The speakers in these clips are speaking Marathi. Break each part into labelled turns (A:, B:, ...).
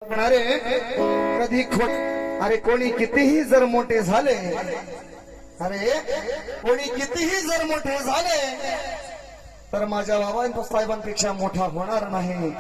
A: अरे कधी खोट अरे कोणी कितीही जर मोठे झाले अरे कोणी कितीही जर मोठे झाले तर माझ्या बाबासाहेबांपेक्षा मोठा होणार नाही,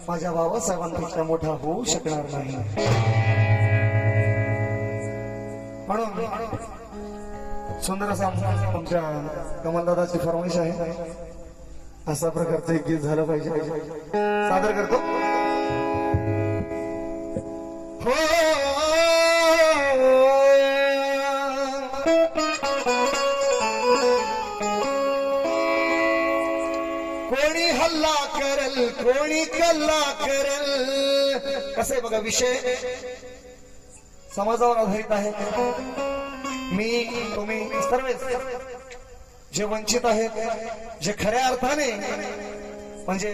A: माझ्या बाबासाहेबांपेक्षा मोठा होऊ शकणार नाही. म्हणून सुंदर असा तुमच्या कमलदादाची फरमाईश आहे, अशा प्रकारचं एक गीत झालं पाहिजे, सादर करतो. हो कोणी हल्ला करल कोणी कल्ला करल. कसे बघा, विषय समाजावर आधारित आहे. मी तुम्ही सर्वच जे वंचित आहेत, जे खऱ्या अर्थाने म्हणजे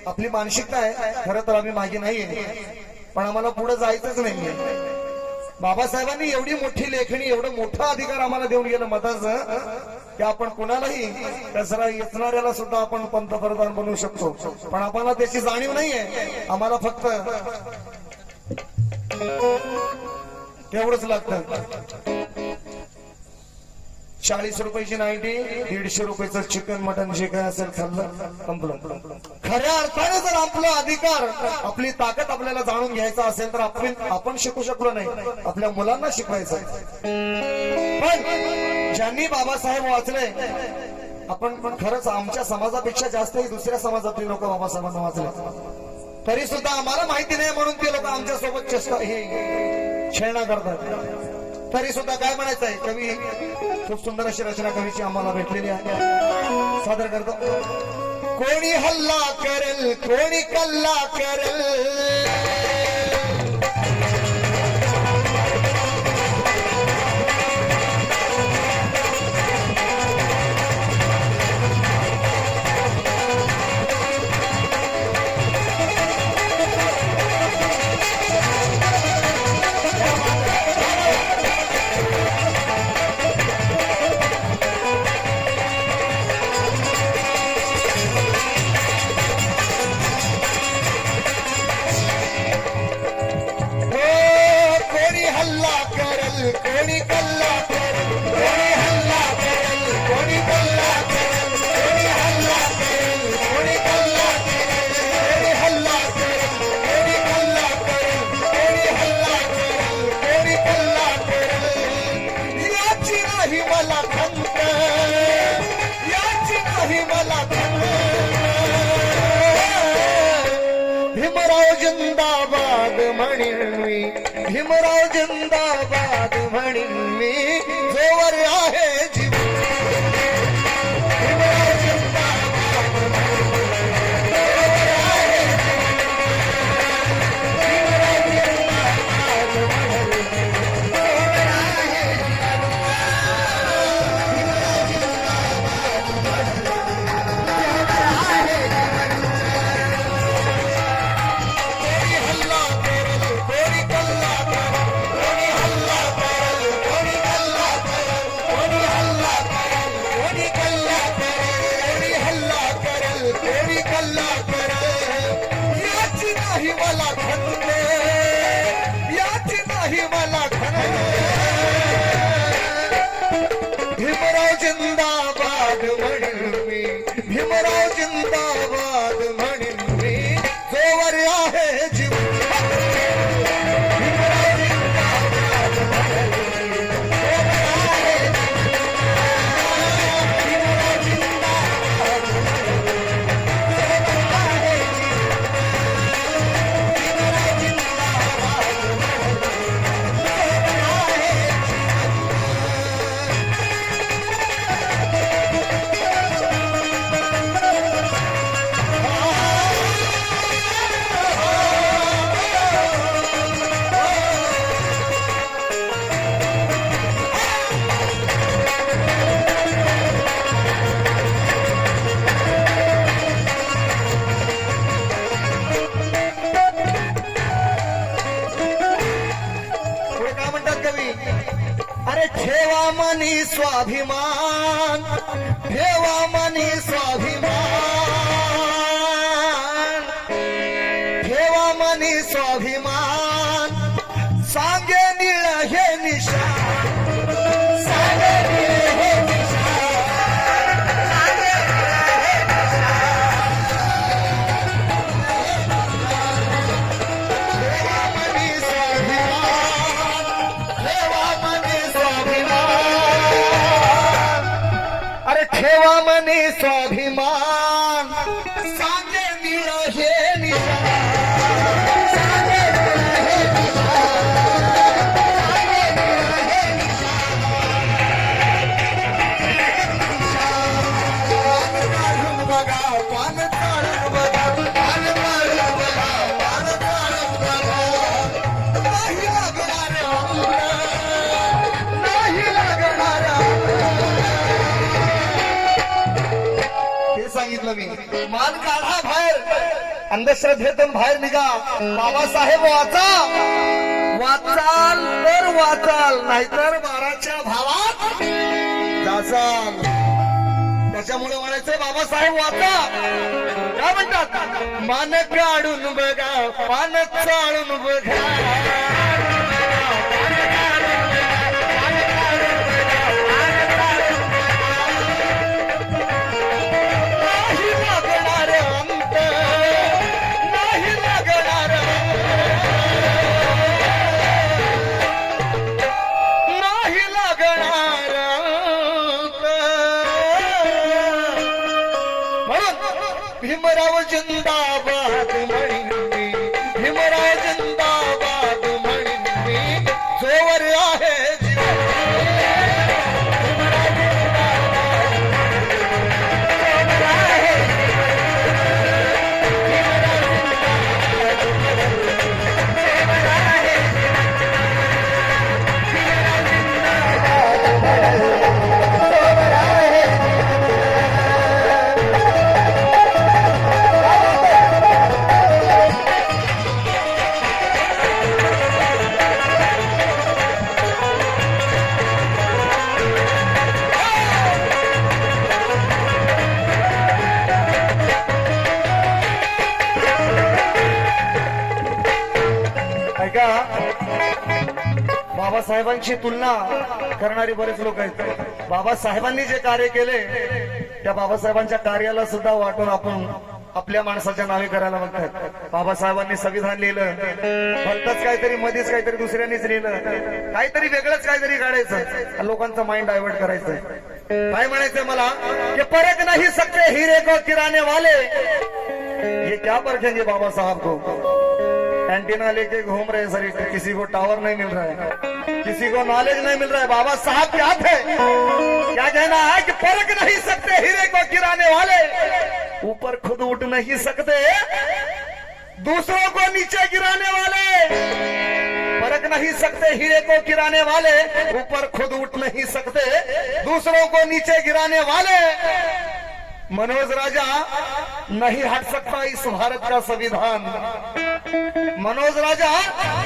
A: आपली मानसिकता आहे, खरं तर आम्ही मागे नाहीये, पण आम्हाला पुढे जायचंच नाहीये. बाबासाहेबांनी एवढी मोठी लेखणी, एवढं मोठा अधिकार आम्हाला देऊन गेलं मताचं, की आपण कुणालाही कचरा येचणाऱ्याला सुद्धा आपण पंतप्रधान बनवू शकतो. पण आम्हाला त्याची जाणीव नाहीये. आम्हाला फक्त तेवढंच लागतं. 40 रुपयाची नाईटी, 150 रुपयाचं चिकन मटन जे काय असेल खाल्लं, संपलं. खऱ्या अर्थाने जर आपला अधिकार, आपली ताकद आपल्याला जाणून घ्यायचा असेल तर आपण शिकू शकलो नाही, आपल्या मुलांना शिकवायचं. पण ज्यांनी बाबासाहेब वाचले, आपण खरंच आमच्या समाजापेक्षा जास्तही दुसऱ्या समाजातली लोक बाबासाहेबांना वाचले, तरी सुद्धा आम्हाला माहिती नाही म्हणून ते लोक आमच्या सोबत छेडणा करतात. तरी सुद्धा काय म्हणायचं आहे, कवी खूप सुंदर अशी रचना कवीची आम्हाला भेटलेली आहे, सादर करतो. कोणी हल्ला करेल कोणी कल्ला करेल, कोणी कल्ला करेल कोणी हल्ला करेल कोणी कल्ला करेल कोणी हल्ला करेल कोणी कल्ला करेल कोणी हल्ला करेल कोणी कल्ला करेल कोणी हल्ला करेल कोणी कल्ला करेल. याची नाही मला खंत, याची नाही मला खंत. भीमराव जिंदाबाद म्हणेन मी, भीमराव जिंदाबाद म्हणेन मी, जोवर आहे जीव. भीमराव जिंदाबाद म्हणेन, जोवर आहे जीव. भीमराव जिंदाबाद म्हणेन, जोवर आहे जीव. भीमराव जिंदाबाद म्हणेन, जोवर आहे जीव. कोणी हल्ला करेल कोणी कल्ला करेल, कोणी हल्ला करेल कोणी कल्ला करेल, कोणी हल्ला करेल कोणी कल्ला करेल, कोणी हल्ला करेल कोणी कल्ला करेल. याची नाही मला खंत, याची नाही मला खंत. भीमराव जिंदाबाद म्हणेन मी, भीमराव जिंदाबाद म्हणेन मी, जोवर आहे जीव. भीमराव जिंदाबाद म्हणेन मी, जोवर आहे जीव. भीमराव जिंदाबाद म्हणेन मी, जोवर आहे जीव. भीमराव जिंदाबाद म्हणेन मी, जोवर आहे पुढे काय म्हणतात कवी, अरे ठेवा मनी स्वाभिमान, ठेवा मनी स्वाभिमान, ठेवा मनी स्वाभिमान. सांगे निळ हे निशाण, सांगे निळ हे निशाण, सांगे निळ हे ठेवा मनी स्वाभिमान, सांगे निळ हे निशाण, सांगे निळ हे निशाण, सांगे निळ हे निशाण. पान काढून बघा, पान काढून बघा, पान काढून बघा, पान काढून बघा. नाही लागणार अंग, नाही लागणार अंग. सांगितलं मी. मान काढा बाहेर, अंधश्रद्धेतून बाहेर निघा. बाबासाहेब वाचा, वाचाल तर वाचाल, नाहीतर 12च्या भावात जाचाल. त्याच्यामुळे म्हणायचंय बाबासाहेब वाचा. काय म्हणतात? मान काढून बघा, पान चाळून बघा, भीमराव जिंदाबाद म्हणीन मी, भीमराव जिंदाबाद म्हणीन मी, जोवर आहे जीवन. ऐका, बाबासाहेबांची तुलना करणारी बरेच लोक आहेत. बाबासाहेबांनी जे कार्य केले त्या बाबासाहेबांच्या कार्याला सुद्धा वाटून आपण आपल्या माणसाच्या नावे करायला बघतात. बाबासाहेबांनी संविधान लिहिलं, भलतच काहीतरी, मध्येच काहीतरी दुसऱ्यांनीच लिहिलं, काहीतरी वेगळंच काहीतरी काढायचं, लोकांचं माइंड डायव्हर्ट करायचं. काय म्हणायचंय मला की फरक नहीं सकते हीरे को किराने वाले, ये क्या परखेंगे बाबा साहब को. एंटीना लेके घूम रहे सर, किसी को टावर नहीं मिल रहा है, किसी को नॉलेज नहीं मिल रहा है. बाबा साहब क्या थे, क्या कहना है कि फर्क नहीं सकते हीरे को गिराने वाले, ऊपर खुद उठ नहीं सकते दूसरों को नीचे गिराने वाले. फर्क नहीं सकते हीरे को गिराने वाले, ऊपर खुद उठ नहीं सकते दूसरों को नीचे गिराने वाले. मनोज राजा, नहीं हट सकता इस भारत का संविधान, मनोज राजा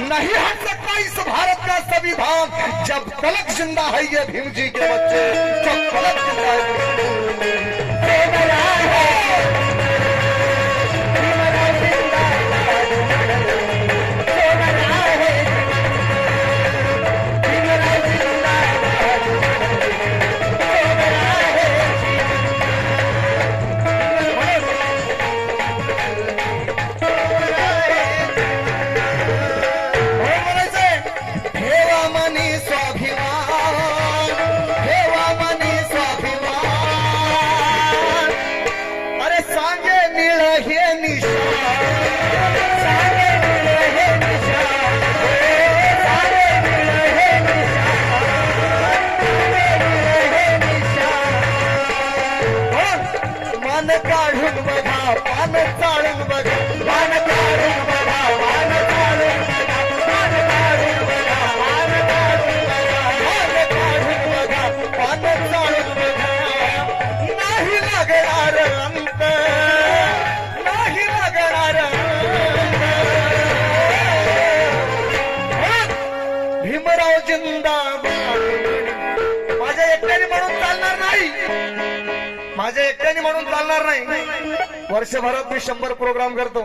A: नहीं हट सकता इस भारत का संविधान, जब तलक जिंदा है ये भीम जी के बच्चे, जब तलक जिंदा है. माझ्या एकट्याने म्हणून चालणार नाही. वर्षभरात मी 100 प्रोग्राम करतो.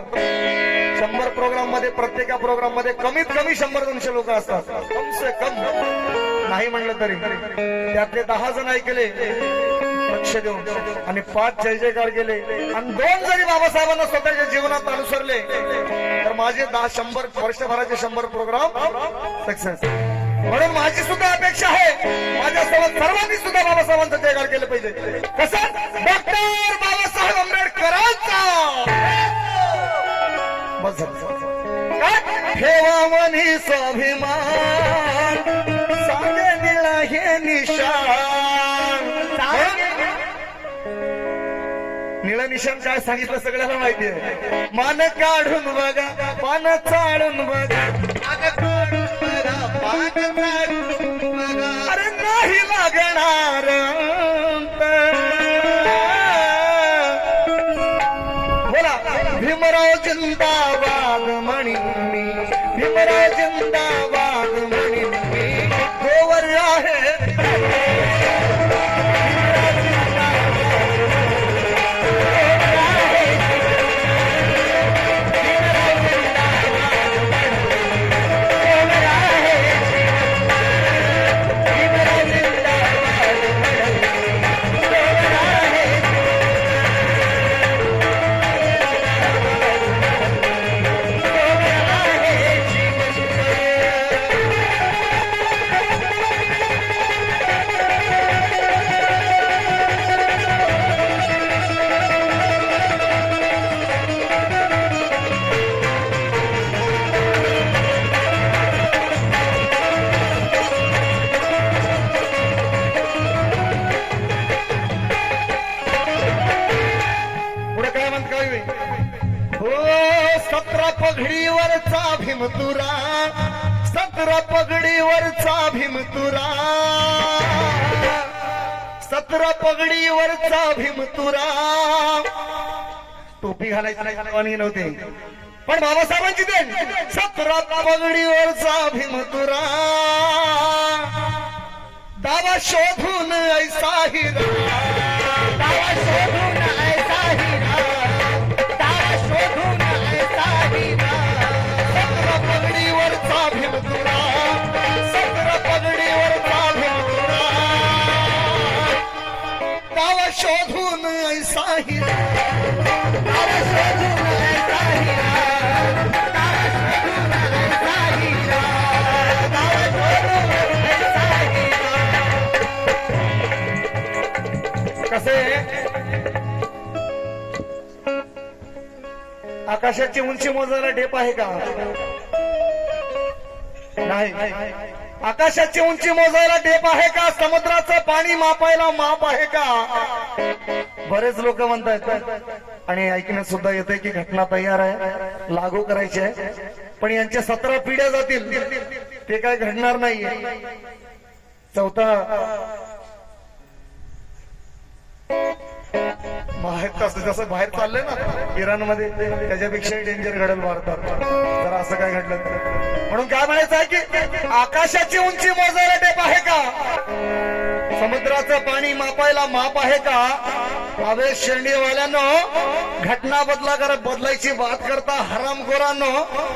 A: 100 प्रोग्राम मध्ये प्रत्येक प्रोग्राम मध्ये कमीत कमी 100-200 लोक असतात, कम से कम, नाही म्हणलं तरी. त्यातले 10 जण ऐकले लक्ष देऊन आणि 5 जय जयकार केले आणि 2 जरी बाबासाहेबांना स्वतःच्या जीवनात अनुसरले तर माझे 100 वर्षभराचे 100 प्रोग्राम सक्सेस. म्हणून माझी सुद्धा अपेक्षा आहे माझ्यासोबत सर्वांनी सुद्धा बाबासाहेबांचा जयकार केलं पाहिजे. कसं डॉक्टर बाबासाहेब आंबेडकरांचा बस ठेवा मनी स्वाभिमान सांगे निळा हे निशान. निळ निशान काय सांगितलं सगळ्याला माहिती आहे. मान काढून बघा, पान चाळून बघा, अरे नाही लागणार. बोला भीमराव जिंदाबाद म्हणी मी, भीमराव जिंदाबाद म्हणी मी, गोवर आहे पगडीवरचा भीमतुरा, 17 पगडीवरचा भीमतुरा, 17 पगडीवरचा भीमतुरा. टोपी घालायची नव्हते पण बाबासाहेबांची देण. 17 पगडीवरचा भीमतुरा, दावा शोधून ऐसा हिरा, दावा शोधून ऐसा हिरा, दावा शोधून ऐसा हिरा. 17 पगडीवरचा भीमतुरा, 17 पगडीवरचा भीमतुरा, दावा शोधून ऐसा हिरा, दावा शोधून ऐसा हिरा, दावा शोधून ऐसा हिरा, दावा शोधून ऐसा हिरा. कसे आकाशाची उंची मोजायला टेप आहे का? नाही. आकाशाची उंची मोजायला टेप आहे का? समुद्राचं पाणी मापायला माप आहे का? बरेच लोक म्हणतात आणि ऐकण्यात सुद्धा येते की घटना तयार आहे, लागू करायची आहे, पण यांच्या 17 पिढ्या जातील ते काय घडणार नाहीये. चौथा जसं बाहेर चाललंय ना इराणमध्ये त्याच्यापेक्षाही डेंजर घडेल भारतात जर असं काय घडलं तर. म्हणून काय म्हणायचं आहे की आकाशाची उंची मोजायला टेप आहे का? समुद्राचं पाणी मापायला माप आहे का? आवेश शेंडीवाल्यानं घटना बदलायची बात करता हरामखोरांनो.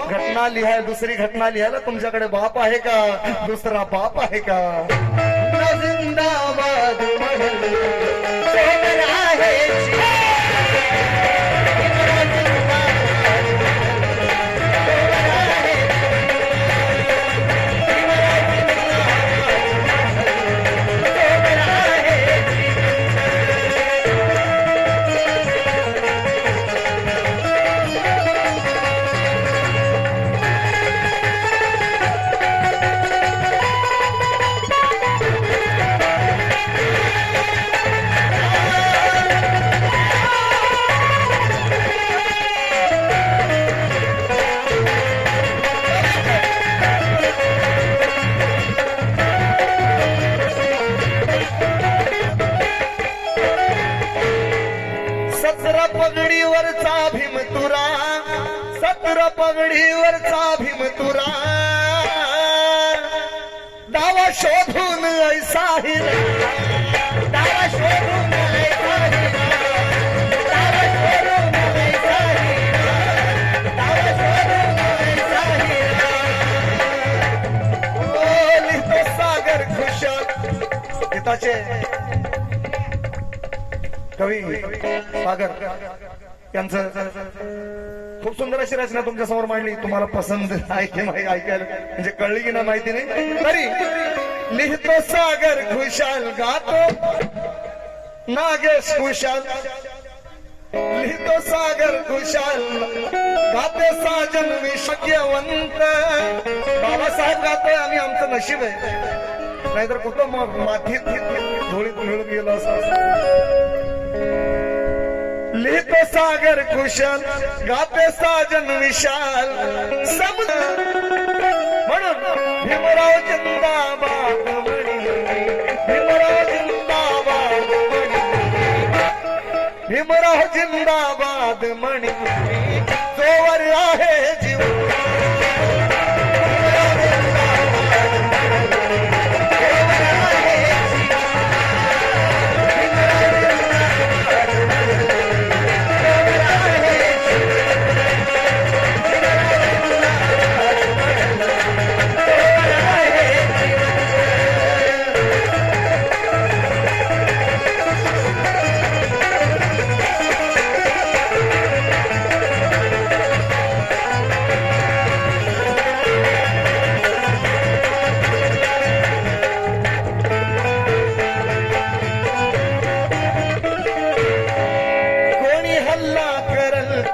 A: घटना दुसरी घटना लिहायला तुमच्याकडे बाप आहे का? दुसरा बाप आहे का? जिंदाबाद पगडीवरचा भीमतुरा, 17 पगडीवरचा भीमतुरा, दावा शोधून ऐसा हिरा, दावा शोधून ऐसा हिरा, दावा शोधून ऐसा हिरा, दावा शोधून सुखाचे कवी सागर यांचं खूप सुंदर अशी रचना तुमच्या समोर मांडली. तुम्हाला पसंत आहे की नाही ऐकायला म्हणजे कळली की ना माहिती नाही, तरी लिहितो सागर खुशाल, गातो नागेश खुशाल. लिहितो सागर खुशाल, गाते साजन विषयवंत. बाबासाहेब गातोय आम्ही, आमचं नशीब आहे, नाहीतर कुठं मातीत धुळीत मिळून गेलो असं. लिहितो सागर कुशल, गाते साजन विशाल. समज म्हणून भीमराव जिंदाबाद म्हणी, भीमराव जिंदाबाद म्हणी, भीमराव जिंदाबाद म्हणी, जोवर आहे जीव.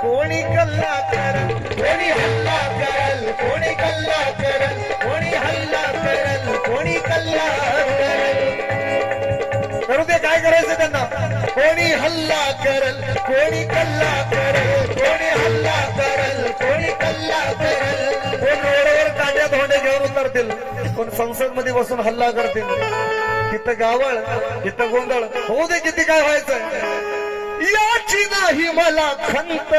A: कोणी कल्ला करल, कोणी हल्ला करल, कोणी कल्ला करल, कोणी हल्ला करल, कोणी कल्ला करल. करू दे, काय करायचं त्यांना. कोणी हल्ला करल, कोणी कल्ला करल, कोणी हल्ला करल, कोणी कल्ला करल. कोण रोडवर कांड्या धोंडे घेऊन उतरतील, कोण संसद मध्ये बसून हल्ला करतील. तिथं गावळ, तिथं गोंधळ होऊ दे, किती काय व्हायचं. याची नाही मला खंत,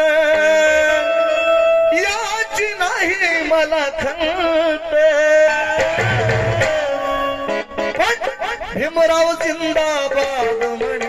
A: याची नाही मला खंत. भीमराव जिंदाबाद म्हणे,